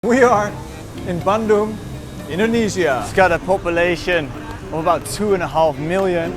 We are in Bandung, Indonesia. It's got a population of about 2.5 million.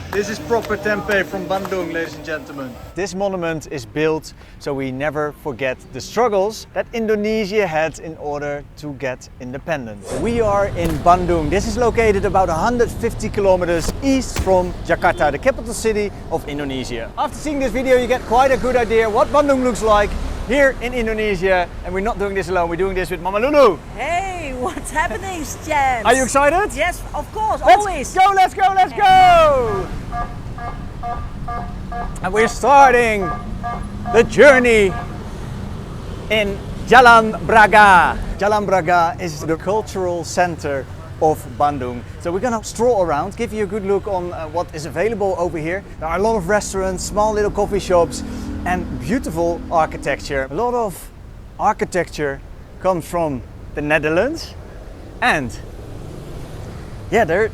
This is proper tempeh from Bandung, ladies and gentlemen. This monument is built so we never forget the struggles that Indonesia had in order to get independence. We are in Bandung. This is located about 150 kilometers east from Jakarta, the capital city of Indonesia. After seeing this video, you get quite a good idea what Bandung looks like here in Indonesia, and we're not doing this alone, we're doing this with Mama Loulou. Hey, what's happening, Jan? Are you excited? Yes, of course, always. Let's go! And we're starting the journey in Jalan Braga. Jalan Braga is the cultural center of Bandung. So we're gonna stroll around, give you a good look on what is available over here. There are a lot of restaurants, small little coffee shops, and beautiful architecture. A lot of architecture comes from the Netherlands, and yeah, there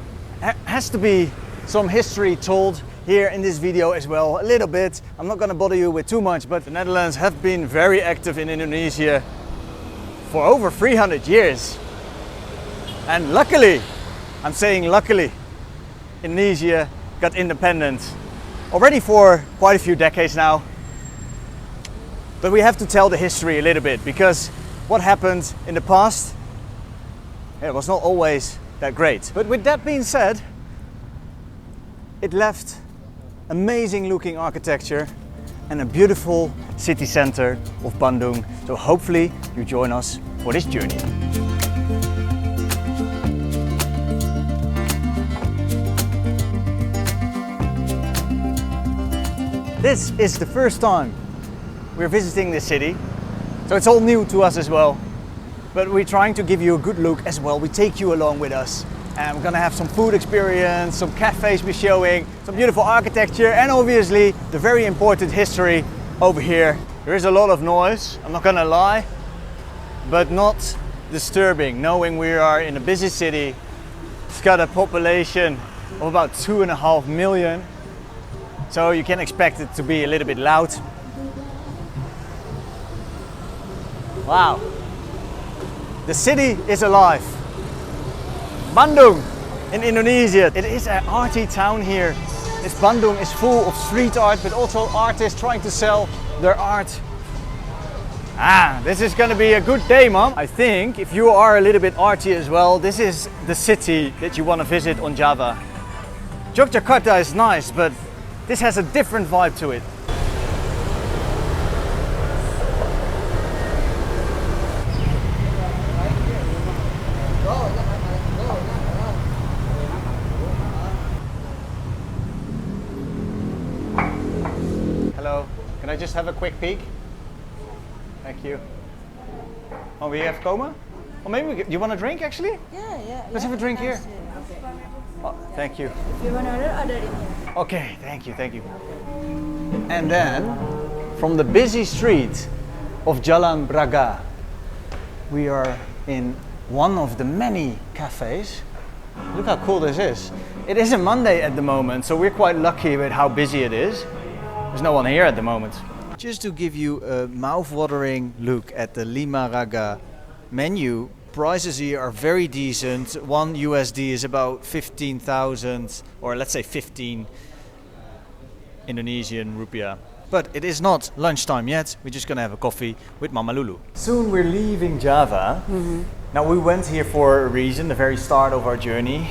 has to be some history told here in this video as well, a little bit. I'm not gonna bother you with too much, but the Netherlands have been very active in Indonesia for over 300 years. And luckily, I'm saying luckily, Indonesia got independence already for quite a few decades now. But we have to tell the history a little bit, because what happened in the past, it was not always that great. But with that being said, it left amazing looking architecture and a beautiful city center of Bandung. So hopefully you join us for this journey. This is the first time we're visiting this city, so it's all new to us as well. But we're trying to give you a good look as well. We take you along with us, and we're gonna have some food experience, some cafes we're showing, some beautiful architecture, and obviously the very important history over here. There is a lot of noise, I'm not gonna lie, but not disturbing, knowing we are in a busy city. It's got a population of about 2.5 million, so you can expect it to be a little bit loud. Wow, the city is alive. Bandung in Indonesia. It is an arty town here. This Bandung is full of street art, but also artists trying to sell their art. This is gonna be a good day, Mom. I think if you are a little bit arty as well, this is the city that you want to visit on Java. Yogyakarta is nice, but this has a different vibe to it. Hello, can I just have a quick peek? Thank you. Oh, we have coma? Or maybe you want a drink actually? Yeah. Let's have a drink here. Okay. Oh, thank you. If you want to order in here. Okay, thank you. And then, from the busy street of Jalan Braga, we are in one of the many cafes. Look how cool this is. It is a Monday at the moment, so we're quite lucky with how busy it is. There's no one here at the moment. Just to give you a mouth-watering look at the Lima Raga menu, prices here are very decent. One USD is about 15,000, or let's say 15 Indonesian rupiah. But it is not lunchtime yet. We're just gonna have a coffee with Mama Loulou. Soon we're leaving Java. Now we went here for a reason, the very start of our journey.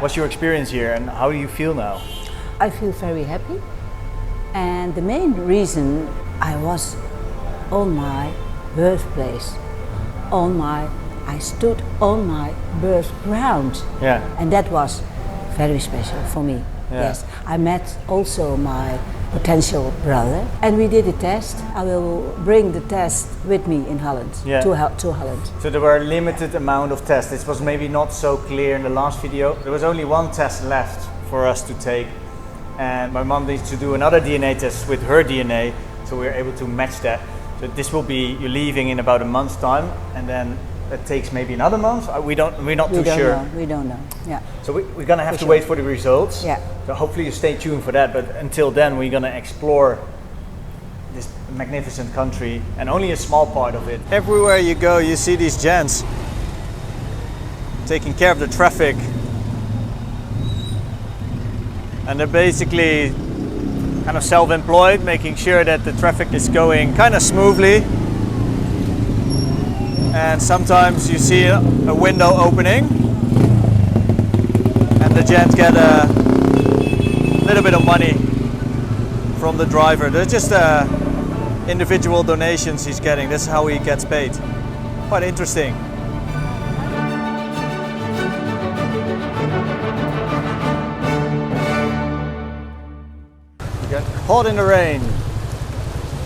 What's your experience here and how do you feel now? I feel very happy. And the main reason, I was on my birthplace. I stood on my birth ground. Yeah. And that was very special for me. Yeah. Yes. I met also my potential brother and we did a test. I will bring the test with me in Holland, to Holland. So there were a limited amount of tests. This was maybe not so clear in the last video. There was only one test left for us to take. And my mom needs to do another DNA test with her DNA, so we're able to match that. So this will be, you're leaving in about a month's time, and then it takes maybe another month. We're not too sure. We don't know. Yeah. So we're gonna have to wait for the results. Yeah. So hopefully you stay tuned for that. But until then, we're gonna explore magnificent country and only a small part of it. Everywhere you go, you see these gents taking care of the traffic. And they're basically kind of self-employed, making sure that the traffic is going kind of smoothly. And sometimes you see a window opening and the gent get a little bit of money from the driver. They're just individual donations he's getting. That's how he gets paid. Quite interesting. We got caught in the rain.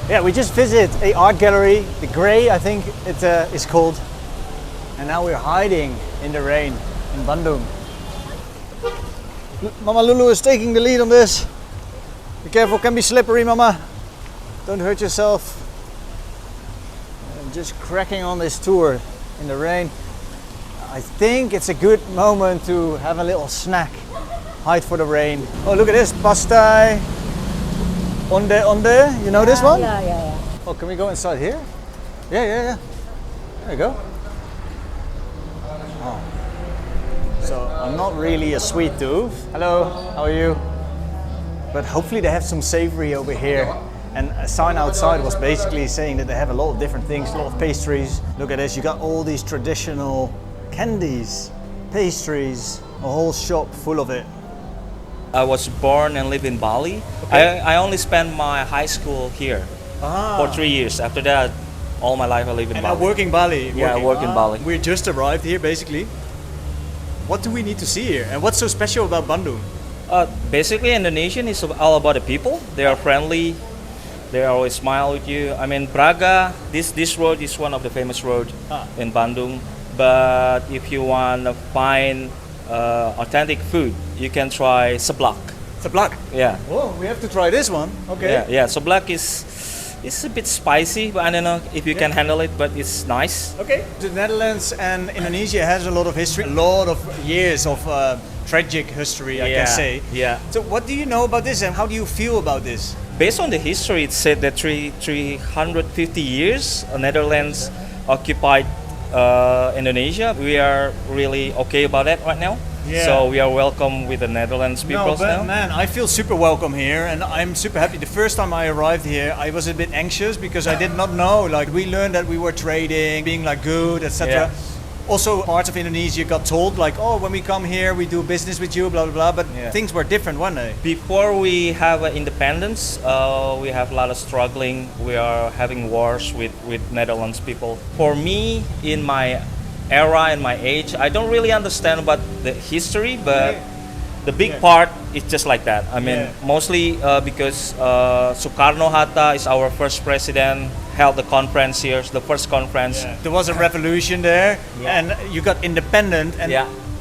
Yeah, we just visited a art gallery, the Grey, I think it is called. And now we're hiding in the rain in Bandung. Mama Loulou is taking the lead on this. Be careful, can be slippery, Mama. Don't hurt yourself. I'm just cracking on this tour in the rain. I think it's a good moment to have a little snack. Hide for the rain. Oh, look at this, pastai. Onde, you know this one? Yeah. Oh, can we go inside here? Yeah. There you go. Oh. So, I'm not really a sweet tooth. Hello, how are you? But hopefully they have some savory over here. And a sign outside was basically saying that they have a lot of different things, a lot of pastries. Look at this, you got all these traditional candies, pastries, a whole shop full of it. I was born and live in Bali. Okay. I only spent my high school here for 3 years. After that, all my life I live in And Bali. now working Bali. Yeah, I work in Bali. We just arrived here basically. What do we need to see here? And what's so special about Bandung? Basically, Indonesian is all about the people. They are friendly. They always smile with you. I mean, Braga, this road is one of the famous roads in Bandung. But if you want to find authentic food, you can try seblak. Seblak? Yeah. Oh, we have to try this one. Okay. Yeah. Seblak is a bit spicy, but I don't know if you can handle it, but it's nice. Okay. The Netherlands and Indonesia has a lot of history, a lot of years of tragic history, I can say. Yeah. So what do you know about this and how do you feel about this? Based on the history, it said that 350 years Netherlands occupied Indonesia. We are really okay about that right now. Yeah. So we are welcome with the Netherlands people now. Man, I feel super welcome here and I'm super happy. The first time I arrived here, I was a bit anxious because I did not know. Like we learned that we were trading, being like good, etc. Yeah. Also, parts of Indonesia got told like, oh, when we come here, we do business with you, blah blah blah. But things were different, weren't they? Before we have independence, we have a lot of struggling. We are having wars with Netherlands people. For me, in my era and my age, I don't really understand about the history, but the big part is just like that. I mean, mostly because Sukarno-Hatta is our first president, held the conference here, the first conference. There was a revolution there, and you got independent, and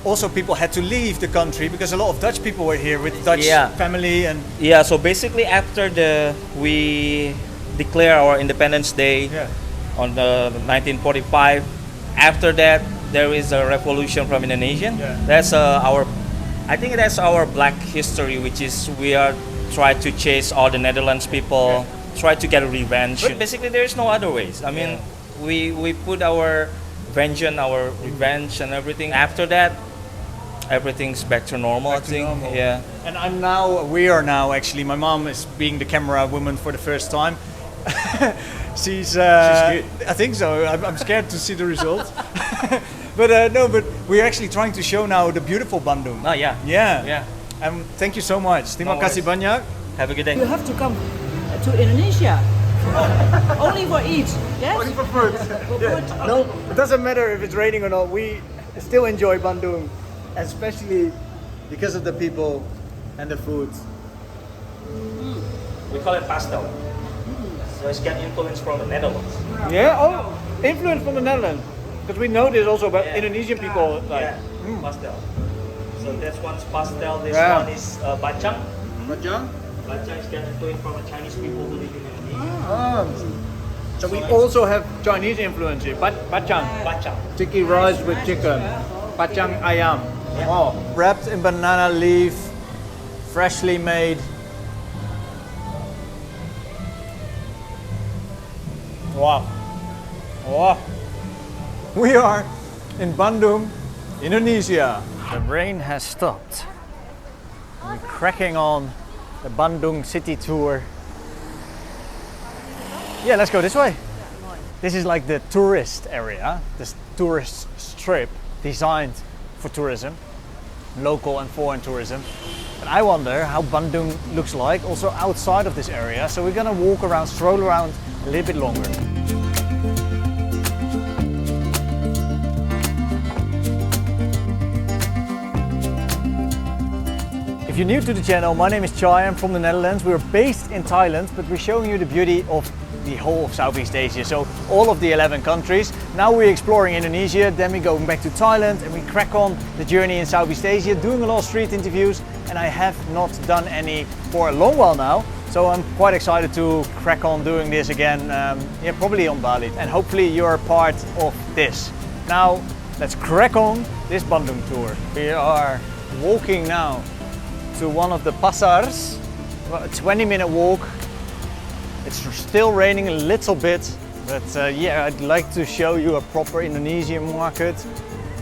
also people had to leave the country because a lot of Dutch people were here with Dutch family and. Yeah, so basically after we declare our Independence Day on the 1945. After that, there is a revolution from Indonesian. That's I think that's our black history, which is we are trying to chase all the Netherlands people, try to get revenge. But basically, there is no other ways. I mean, we put our vengeance, our revenge, and everything. After that, everything's back to normal. I think. Yeah. And we are now actually. My mom is being the camera woman for the first time. She's good. I think so. I'm scared to see the results. But we're actually trying to show now the beautiful Bandung. Oh yeah. Yeah. Thank you so much. Terima kasih banyak. Have a good day. You have to come to Indonesia. Only for eat. Yes? Only for food. No, it doesn't matter if it's raining or not. We still enjoy Bandung, especially because of the people and the food. We call it pastel. So it's got influence from the Netherlands. Yeah. Oh, influence from the Netherlands. Because we know this also about Indonesian people. Like, pastel. So this one's pastel. This one is bacang. Bacang? Bacang is got influence from the Chinese people who live in Indonesia. So we also have Chinese influence here. Bacang. Bacang. Sticky rice with chicken. Bacang ayam. Oh. Wrapped in banana leaf, freshly made. Wow. Oh. We are in Bandung, Indonesia. The rain has stopped. We're cracking on the Bandung city tour. Yeah, let's go this way. This is like the tourist area, this tourist strip designed for tourism, local and foreign tourism. And I wonder how Bandung looks like also outside of this area. So we're gonna walk around, stroll around a little bit longer. If you're new to the channel, my name is Chai, I'm from the Netherlands. We're based in Thailand, but we're showing you the beauty of the whole of Southeast Asia, so all of the 11 countries. Now we're exploring Indonesia, then we're going back to Thailand, and we crack on the journey in Southeast Asia, doing a lot of street interviews, and I have not done any for a long while now, so I'm quite excited to crack on doing this again, yeah, probably on Bali, and hopefully you're part of this. Now, let's crack on this Bandung tour. We are walking now to one of the pasars, about a 20-minute walk. It's still raining a little bit, but yeah, I'd like to show you a proper Indonesian market.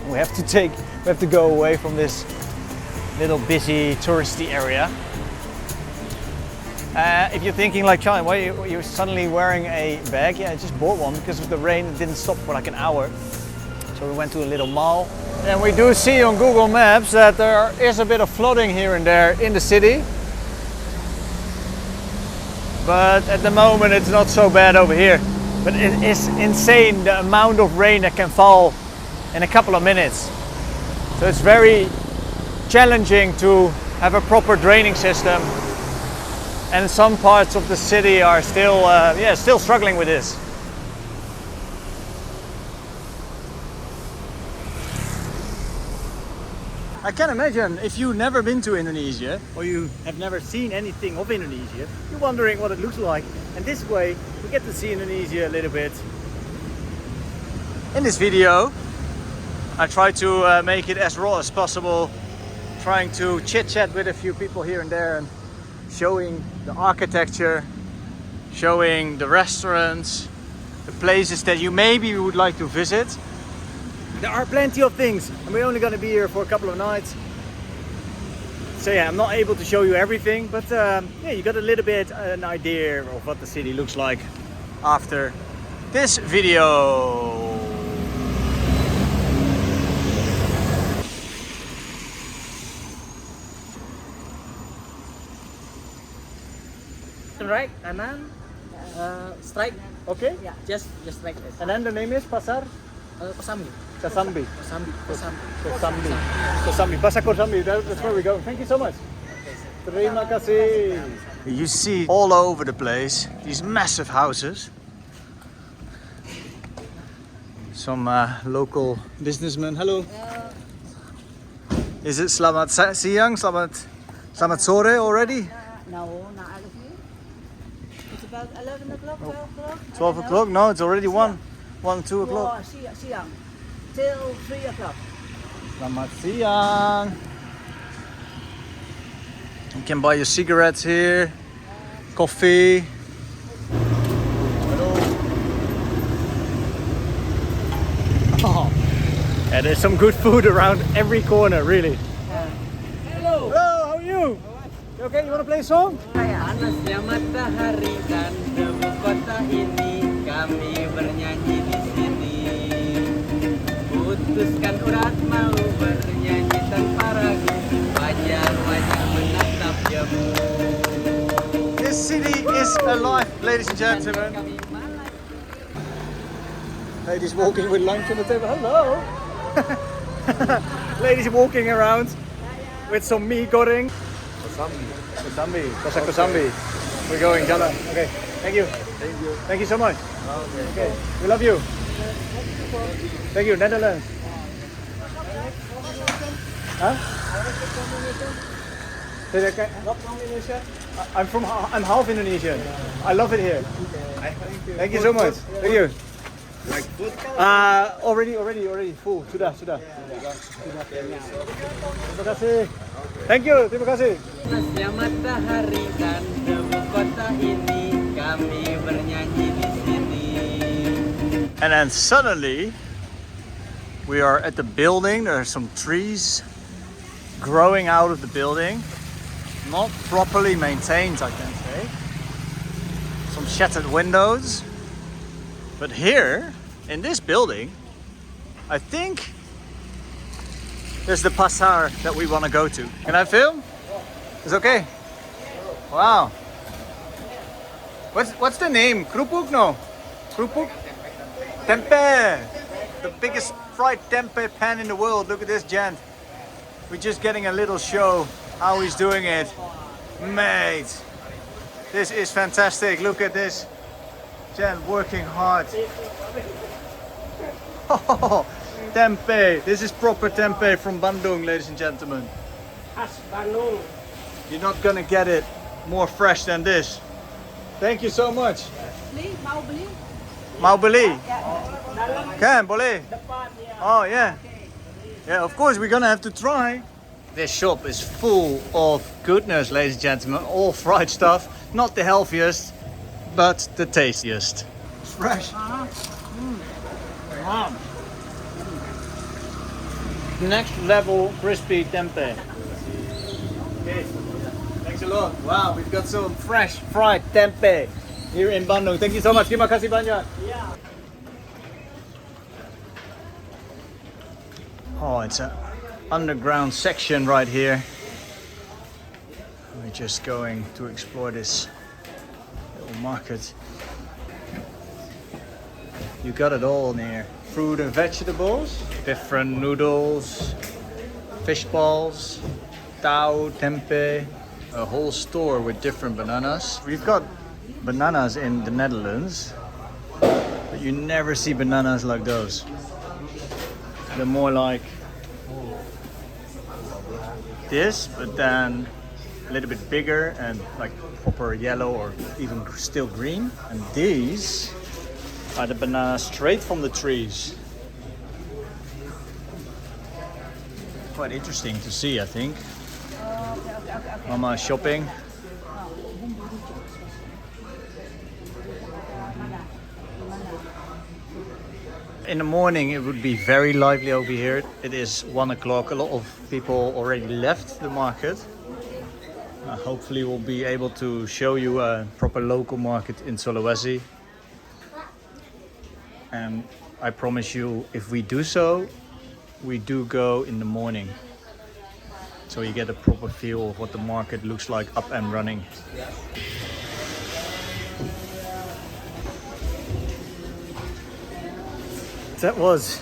We have to go away from this little busy touristy area. If you're thinking like, Chai, why are you suddenly wearing a bag? Yeah, I just bought one because of the rain. It didn't stop for like an hour. So we went to a little mall. And we do see on Google Maps that there is a bit of flooding here and there in the city. But at the moment it's not so bad over here. But it is insane the amount of rain that can fall in a couple of minutes. So it's very challenging to have a proper draining system. And some parts of the city are still, still struggling with this. I can imagine if you've never been to Indonesia or you have never seen anything of Indonesia, you're wondering what it looks like. And this way we get to see Indonesia a little bit. In this video I try to make it as raw as possible, trying to chit chat with a few people here and there and showing the architecture, showing the restaurants, the places that you maybe would like to visit. There are plenty of things, and we're only going to be here for a couple of nights. So yeah, I'm not able to show you everything, but yeah, you got a little bit an idea of what the city looks like after this video. Right, kanan, strike. Okay. Yeah, just like this. And then the name is Pasar Kosambi. Kosambi. Kosambi. Kosambi. Pasar Kosambi. That's where we're going. Thank you so much. Terima kasih. You see all over the place these massive houses. Some local businessmen. Hello. Is it selamat siang? Selamat sore already? No, not out of here. It's about 11 o'clock, 12 o'clock. 12 o'clock? No, it's already 1, 2 o'clock. Siang. Till 3 o'clock. Selamat siang. You can buy your cigarettes here, coffee. Hello. Oh. Yeah, there's some good food around every corner, really. Hello. Hello, how are you? You okay? You want to play a song? Panasnya matahari dan debu kota ini, kami bernyanyi di sini. Putuskan urat mau bernyanyi tanpa ragu, wajah-wajah menatap jamu. This city is alive, ladies and gentlemen. Ladies walking with lunch on the table. Hello. Ladies walking around with some mee goreng. Kosambi. Pasar Kosambi. We're going jalan. Okay. Thank you. Thank you so much. Okay. We love you. Thank you. Netherlands. Huh? I'm half Indonesian. I love it here. Thank you so much. Thank you. Already full. Sudah. Terima kasih. Thank you. Terima kasih. Panasnya matahari dan debu kota ini, kami bernyanyi di sini. And then suddenly we are at the building. There are some trees growing out of the building. Not properly maintained, I can say. Some shattered windows. But here, in this building, I think there's the pasar that we want to go to. Can I film? It's okay? Wow. What's the name? Krupuk? No? Krupuk? Tempe! The biggest fried tempeh pan in the world. Look at this gent. We're just getting a little show how he's doing it. Mate, this is fantastic. Look at this gent working hard. Oh, tempeh. This is proper tempeh from Bandung, ladies and gentlemen. Bandung. You're not gonna get it more fresh than this. Thank you so much. Mau beli? Mau beli? Kan, boleh? Oh yeah. Yeah, of course we're gonna have to try. This shop is full of goodness, ladies and gentlemen. All fried stuff. Not the healthiest, but the tastiest. Fresh. Wow. Next level crispy tempeh. Okay. Thanks a lot. Wow, we've got some fresh fried tempeh here in Bandung. Thank you so much. Terima kasih banyak. Oh, it's an underground section right here. We're just going to explore this little market. You got it all in here. Fruit and vegetables, different noodles, fish balls, tau, tempeh, a whole store with different bananas. We've got bananas in the Netherlands, but you never see bananas like those. They're more like this, but then a little bit bigger and like proper yellow or even still green. And these are the bananas straight from the trees. Quite interesting to see, I think. Mama shopping. In the morning it would be very lively over here. It is 1 o'clock. A lot of people already left the market. Hopefully we'll be able to show you a proper local market in Sulawesi. And I promise you, if we do so, we do go in the morning. So you get a proper feel of what the market looks like up and running. That was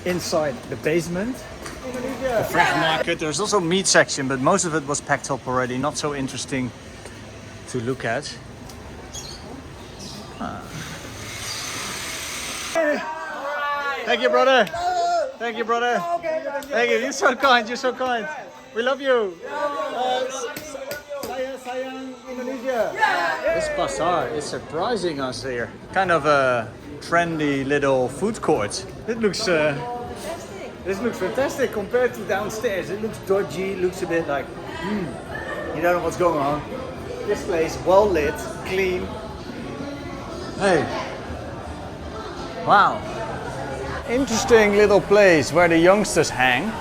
inside the basement. The fresh market. There's also a meat section, but most of it was packed up already. Not so interesting to look at. Thank you, brother. Thank you, brother. Thank you. You're so kind. You're so kind. We love you. Sayang Indonesia. This bazaar is surprising us here. Kind of a trendy little food court. This looks fantastic compared to downstairs. It looks dodgy. Looks a bit like, you don't know what's going on. This place, well lit, clean. Hey. Wow. Interesting little place where the youngsters hang.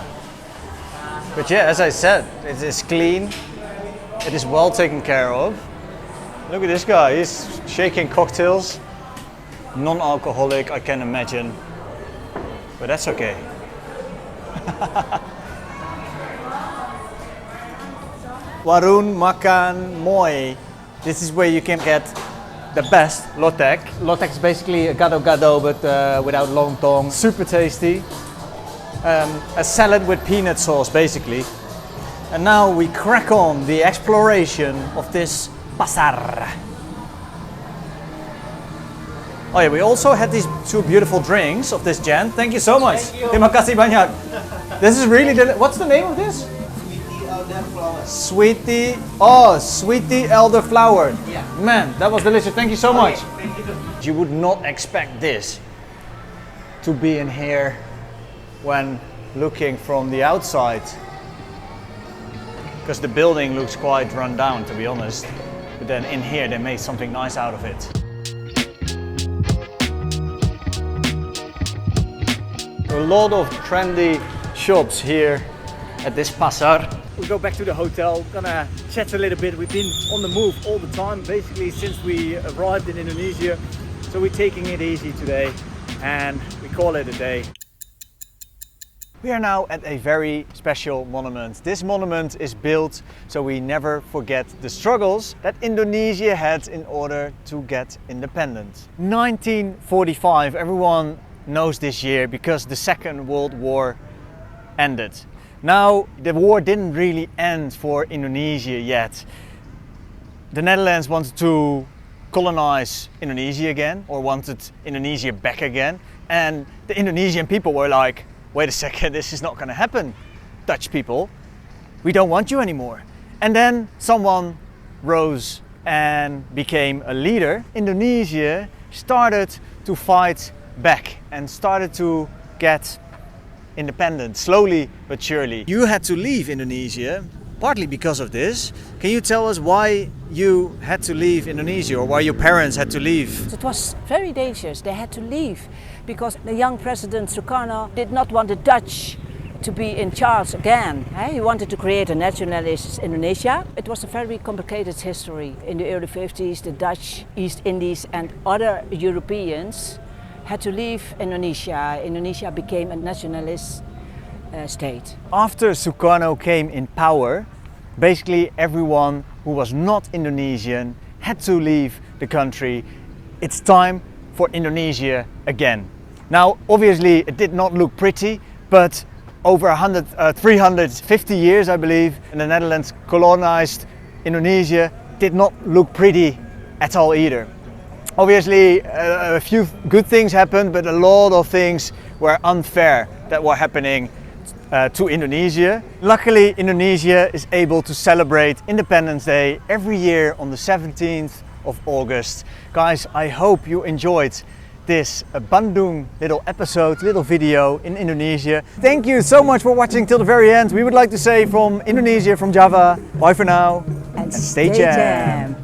But yeah, as I said, it is clean. It is well taken care of. Look at this guy, he's shaking cocktails. Non-alcoholic, I can imagine. But that's okay. Warung Makan Moi. This is where you can get the best lotek. Lotek is basically a gado-gado, but without lontong. Super tasty. A salad with peanut sauce, basically. And now we crack on the exploration of this pasar. Oh yeah, we also had these two beautiful drinks of this gent. Thank you so much. Terima kasih banyak. This is really what's the name of this? Sweetie elderflower. Yeah. Man, that was delicious. Thank you so much. Thank you. You would not expect this to be in here when looking from the outside, because the building looks quite run down, to be honest. But then in here they made something nice out of it. lot of trendy shops here at this pasar. We go back to the hotel, gonna chat a little bit. We've been on the move all the time, basically since we arrived in Indonesia. So we're taking it easy today and we call it a day. We are now at a very special monument. This monument is built so we never forget the struggles that Indonesia had in order to get independent. 1945, everyone knows this year because the Second World War ended. Now, the war didn't really end for Indonesia yet. The Netherlands wanted to colonize Indonesia again, or wanted Indonesia back again. And the Indonesian people were like, wait a second, this is not going to happen. Dutch people, we don't want you anymore. And then someone rose and became a leader. Indonesia started to fight back and started to get independent, slowly but surely. You had to leave Indonesia, partly because of this. Can you tell us why you had to leave Indonesia, or why your parents had to leave? It was very dangerous. They had to leave because the young president Sukarno did not want the Dutch to be in charge again. He wanted to create a nationalist Indonesia. It was a very complicated history. In the early 50s, the Dutch, East Indies and other Europeans had to leave Indonesia. Indonesia became a nationalist state. After Sukarno came in power, basically everyone who was not Indonesian had to leave the country. It's time for Indonesia again. Now, obviously it did not look pretty, but over 350 years, I believe, the Netherlands colonized Indonesia, did not look pretty at all either. Obviously, a few good things happened, but a lot of things were unfair that were happening to Indonesia. Luckily, Indonesia is able to celebrate Independence Day every year on the 17th of August. Guys, I hope you enjoyed this Bandung little episode, little video in Indonesia. Thank you so much for watching till the very end. We would like to say from Indonesia, from Java, bye for now And stay stay jam.